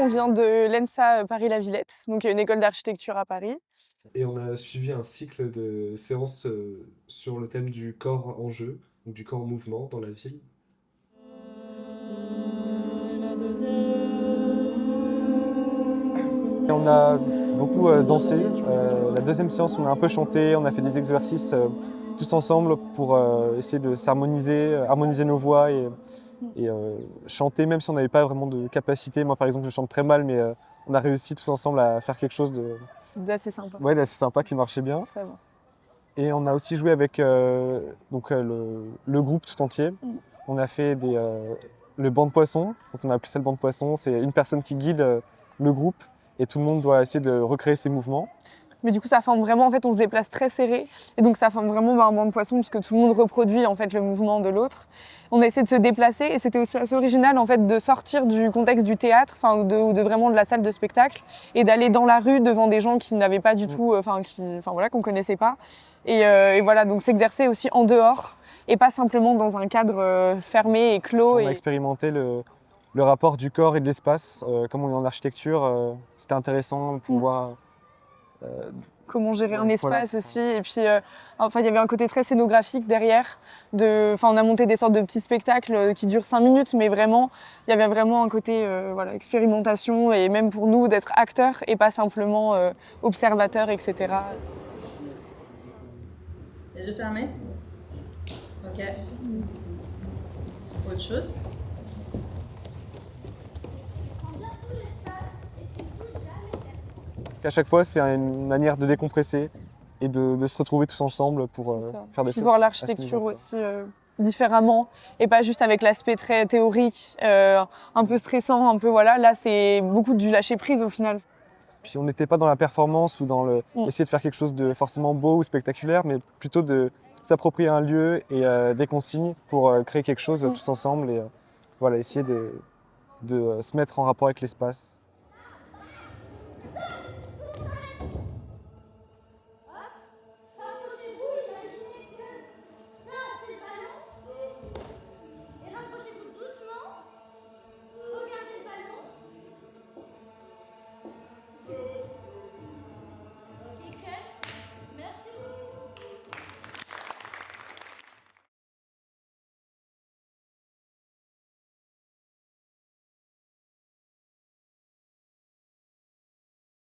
on vient de l'ENSA Paris-La Villette, donc une école d'architecture à Paris. Et on a suivi un cycle de séances sur le thème du corps en jeu, donc du corps en mouvement dans la ville. Et on a beaucoup dansé. La deuxième séance, on a un peu chanté, on a fait des exercices tous ensemble pour essayer de s'harmoniser, harmoniser nos voix et chanter, même si on n'avait pas vraiment de capacité. Moi, par exemple, je chante très mal, mais on a réussi tous ensemble à faire quelque chose D'assez sympa. ouais, d'assez sympa qui marchait bien. Ça va. Et on a aussi joué avec le groupe tout entier. On a fait le banc de poisson. Donc on a appelé ça le banc de poisson. C'est une personne qui guide le groupe et tout le monde doit essayer de recréer ses mouvements. Mais du coup, ça forme vraiment, en fait, on se déplace très serré. Et donc, ça forme vraiment un banc de poisson puisque tout le monde reproduit, en fait, le mouvement de l'autre. On a essayé de se déplacer et c'était aussi assez original, en fait, de sortir du contexte du théâtre, enfin, ou de vraiment de la salle de spectacle et d'aller dans la rue devant des gens qui n'avaient pas du tout, voilà, qu'on connaissait pas. Et voilà, donc s'exercer aussi en dehors et pas simplement dans un cadre fermé et clos. On a expérimenté le rapport du corps et de l'espace. Comme on est en architecture, c'était intéressant de pouvoir comment gérer un voilà, espace aussi. Et puis, il y avait un côté très scénographique derrière. On a monté des sortes de petits spectacles qui durent 5 minutes, mais vraiment, il y avait vraiment un côté expérimentation et même pour nous d'être acteurs et pas simplement observateurs, etc. Les yeux fermés. Ok. Autre chose. À chaque fois, c'est une manière de décompresser et de se retrouver tous ensemble pour faire des Puis choses. voir à ce l'architecture niveau-là. aussi différemment et pas juste avec l'aspect très théorique, un peu stressant, un peu voilà. Là, c'est beaucoup du lâcher prise au final. Puis on n'était pas dans la performance ou dans essayer de faire quelque chose de forcément beau ou spectaculaire, mais plutôt de s'approprier un lieu et des consignes pour créer quelque chose tous ensemble et voilà, essayer de se mettre en rapport avec l'espace.